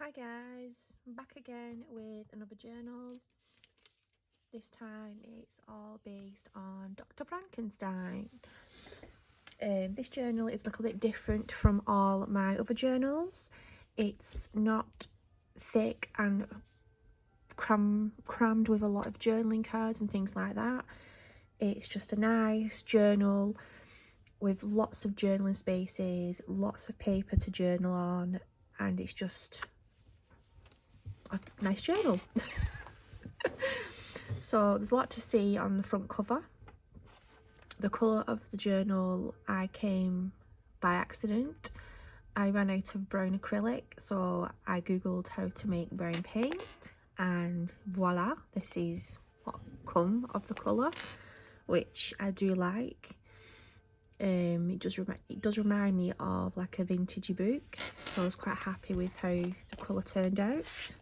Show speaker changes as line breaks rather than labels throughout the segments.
Hi guys, I'm back again with another journal. This time it's all based on Dr. Frankenstein. This journal is a little bit different from all my other journals. It's not thick and crammed with a lot of journaling cards and things like that. It's just a nice journal with lots of journaling spaces, lots of paper to journal on, and it's just a nice journal. So there's a lot to see on the front cover. The colour of the journal I came by accident. I ran out of brown acrylic, so I googled how to make brown paint, and voila, this is what come of the colour, which I do like. It does remind me of like a vintagey book, so I was quite happy with how the colour turned out.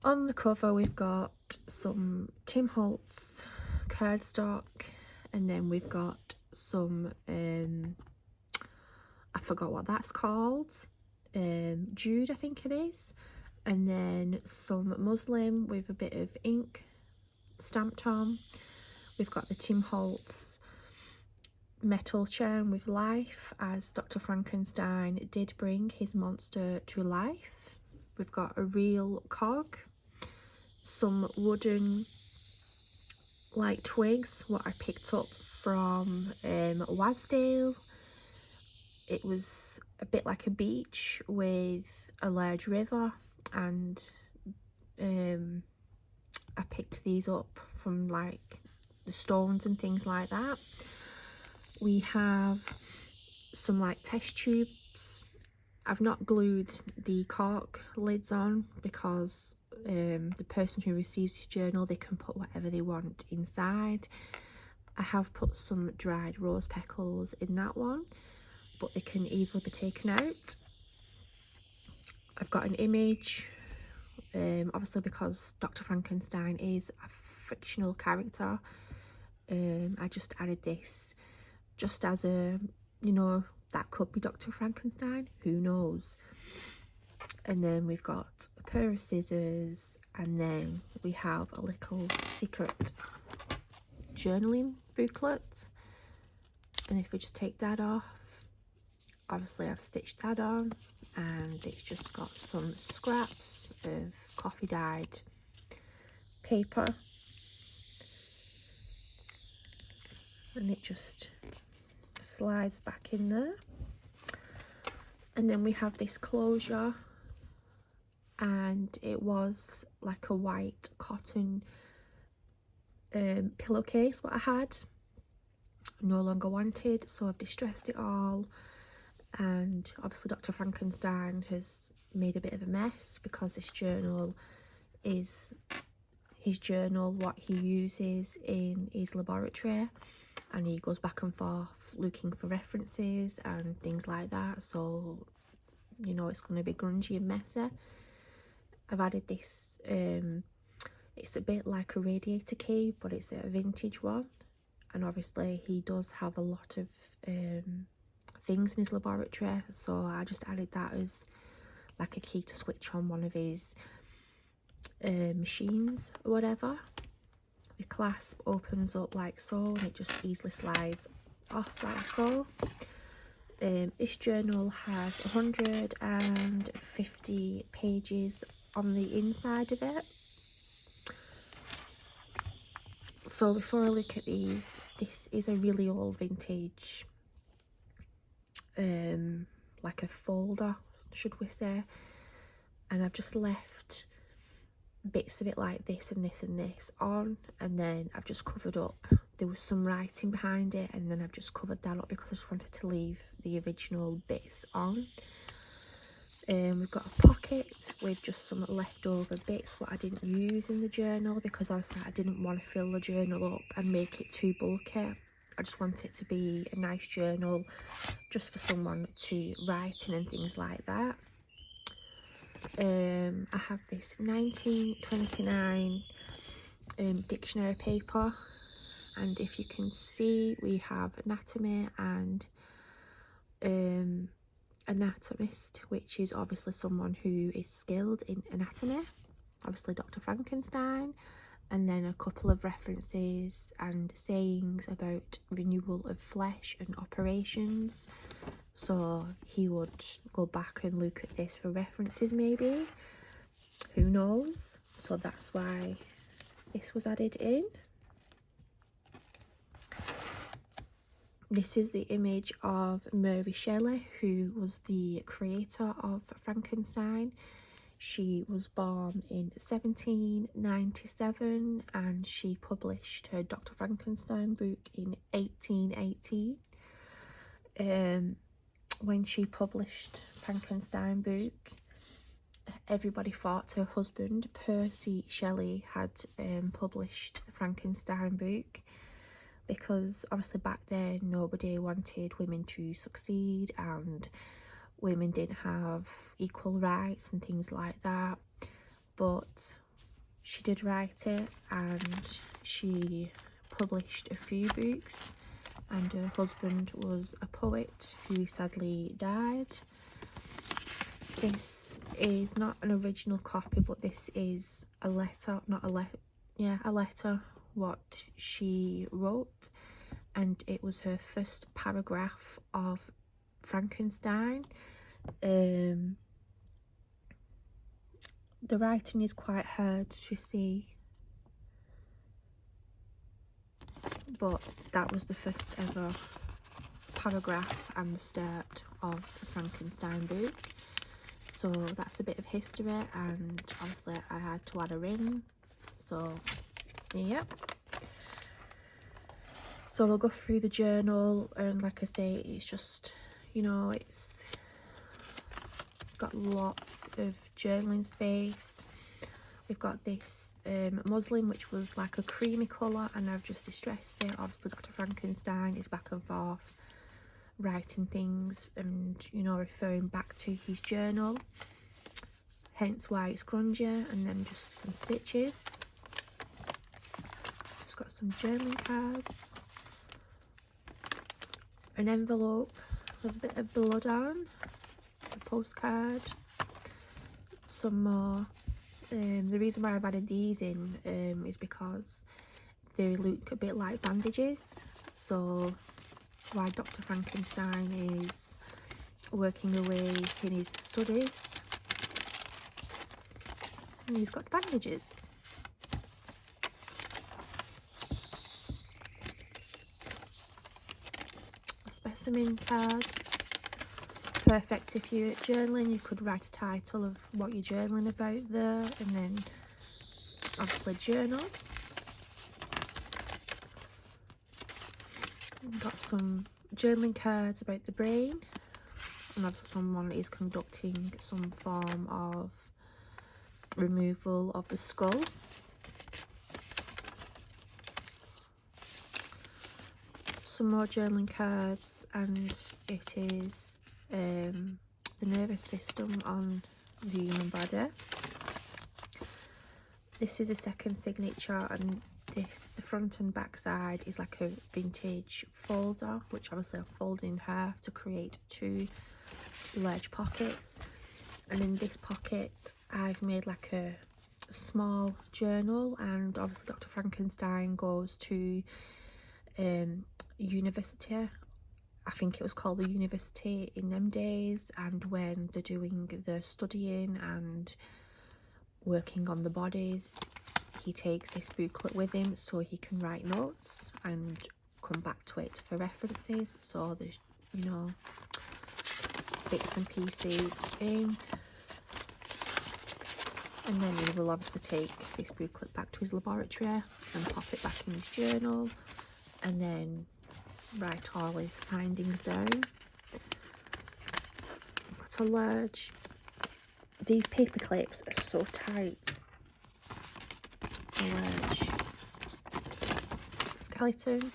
On the cover we've got some Tim Holtz cardstock, and then we've got some I forgot what that's called, Jude I think it is, and then some muslin with a bit of ink stamped on. We've got the Tim Holtz metal churn with life, as Dr. Frankenstein did bring his monster to life. We've got a real cog, some wooden like twigs, what I picked up from Wasdale. It was a bit like a beach with a large river, and I picked these up from like the stones and things like that. We have some like test tubes. I've not glued the cork lids on because the person who receives this journal, they can put whatever they want inside. I have put some dried rose petals in that one, but they can easily be taken out. I've got an image, obviously because Dr. Frankenstein is a fictional character. I just added this just as a, that could be Dr. Frankenstein, who knows. And then we've got a pair of scissors, and then we have a little secret journaling booklet. And if we just take that off, obviously I've stitched that on, and it's just got some scraps of coffee dyed paper, and it just slides back in there. And then we have this closure, and it was like a white cotton pillowcase what I had, no longer wanted, so I've distressed it all. And obviously Dr. Frankenstein has made a bit of a mess because this journal is his journal, what he uses in his laboratory, and he goes back and forth looking for references and things like that, so it's going to be grungy and messy. I've added this, it's a bit like a radiator key, but it's a vintage one, and obviously he does have a lot of things in his laboratory, so I just added that as like a key to switch on one of his machines or whatever. The clasp opens up like so, and it just easily slides off like so. This journal has 150 pages on the inside of it. So before I look at these, this is a really old vintage, like a folder, should we say, and I've just left bits of it like this and this and this on, and then I've just covered up. There was some writing behind it, and then I've just covered that up because I just wanted to leave the original bits on. We've got a pocket with just some leftover bits what I didn't use in the journal, because obviously I didn't want to fill the journal up and make it too bulky. I just want it to be a nice journal just for someone to write in and things like that. I have this 1929 dictionary paper, and if you can see, we have anatomy and anatomist, which is obviously someone who is skilled in anatomy, obviously Dr. Frankenstein, and then a couple of references and sayings about renewal of flesh and operations. So he would go back and look at this for references, maybe, who knows. So that's why this was added in. This is the image of Mary Shelley, who was the creator of Frankenstein. She was born in 1797 and she published her Dr. Frankenstein book in 1818. When she published Frankenstein book, everybody thought her husband, Percy Shelley, had published the Frankenstein book, because obviously back then nobody wanted women to succeed and women didn't have equal rights and things like that. But she did write it and she published a few books, and her husband was a poet who sadly died. This is not an original copy, but this is a letter, a letter what she wrote, and it was her first paragraph of Frankenstein. The writing is quite hard to see, but that was the first ever paragraph and the start of the Frankenstein book. So that's a bit of history, and obviously I had to add her in. So yep. So we'll go through the journal, and like I say, it's just, you know, it's got lots of journaling space. We've got this muslin, which was like a creamy colour, and I've just distressed it. Obviously Dr. Frankenstein is back and forth writing things and, you know, referring back to his journal, hence why it's grungy. And then just some stitches. Just got some journaling cards, an envelope with a bit of blood on, a postcard, some more. The reason why I've added these in is because they look a bit like bandages. So while Dr. Frankenstein is working away in his studies, and he's got bandages. A specimen card, perfect if you're journaling. You could write a title of what you're journaling about there, and then obviously journal. We've got some journaling cards about the brain, and obviously someone is conducting some form of removal of the skull. Some more journaling cards, and it is the nervous system on the human body. This is a second signature, and the front and back side is like a vintage folder, which obviously I've folded in half to create two large pockets. And in this pocket I've made like a small journal, and obviously Dr. Frankenstein goes to university. I think it was called the university in them days, and when they're doing the studying and working on the bodies, he takes this booklet with him so he can write notes and come back to it for references. So there's, you know, bits and pieces in, and then he will obviously take this booklet back to his laboratory and pop it back in his journal, and then write all his findings down. Got a large, these paper clips are so tight. A large skeleton,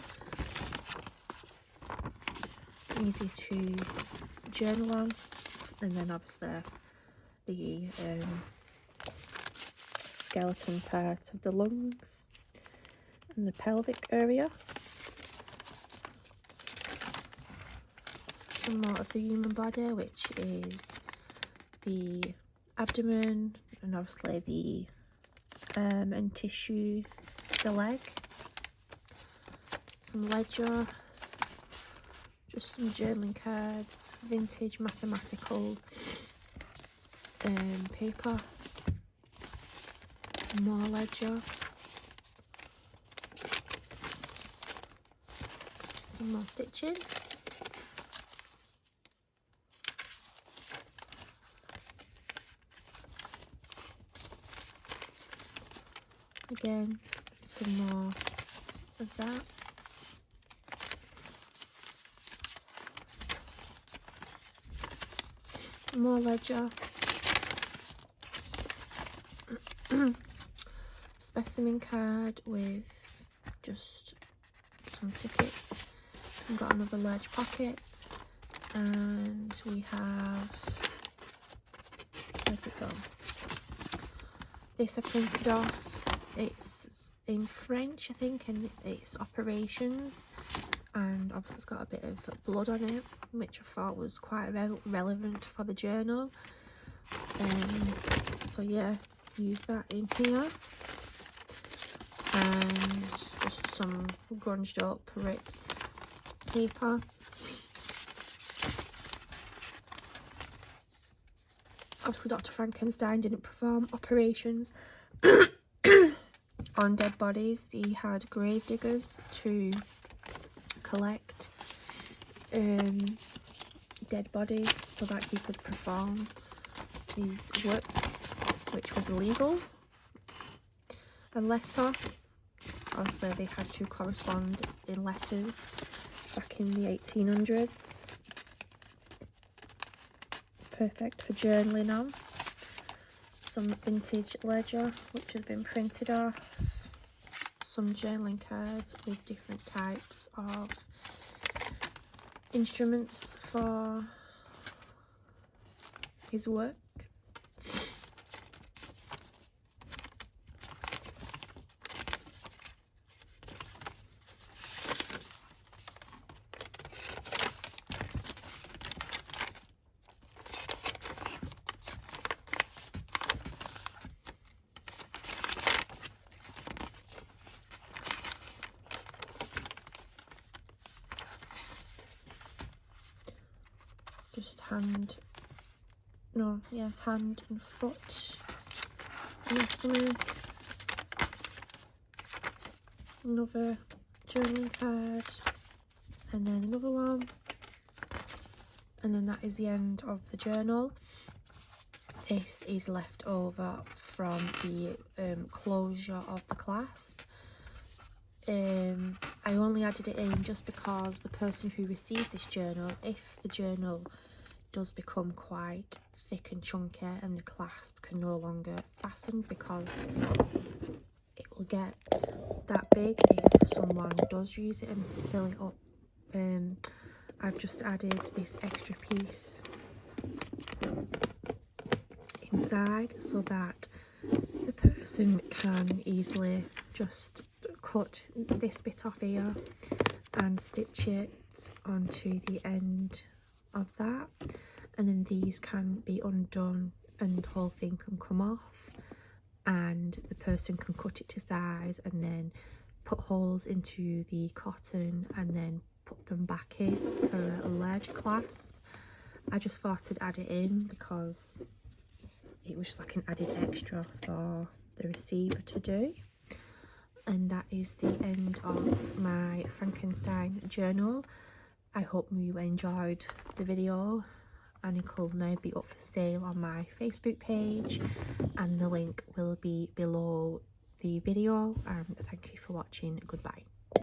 easy to journal on, and then obviously the skeleton part of the lungs and the pelvic area. some more of the human body, which is the abdomen and obviously the and tissue, the leg, some ledger, just some journaling cards, vintage mathematical paper, more ledger, some more stitching, again some more of that, more ledger, specimen card with just some tickets. We've got another large pocket, and we have, where's it gone? This I printed off. It's in French, I think, and it's operations, and obviously it's got a bit of blood on it, which I thought was quite relevant for the journal. So yeah, use that in here, and just some grunged up, ripped paper. Obviously Dr. Frankenstein didn't perform operations on dead bodies. He had grave diggers to collect dead bodies so that he could perform his work, which was illegal. A letter, obviously they had to correspond in letters back in the 1800s. Perfect for journaling on. Some vintage ledger which had been printed off. Some journaling cards with different types of instruments for his work. Just hand and foot anatomy. Another journaling card, and then another one, and then that is the end of the journal. This is left over from the closure of the class. I only added it in just because the person who receives this journal, if the journal does become quite thick and chunky and the clasp can no longer fasten, because it will get that big if someone does use it and fill it up. I've just added this extra piece inside so that the person can easily just cut this bit off here and stitch it onto the end of that, and then these can be undone and the whole thing can come off, and the person can cut it to size and then put holes into the cotton and then put them back in for a larger clasp. I just thought I'd add it in because it was just like an added extra for the receiver to do. And that is the end of my Frankenstein journal. I hope you enjoyed the video, and it will now be up for sale on my Facebook page, and the link will be below the video. And thank you for watching. Goodbye.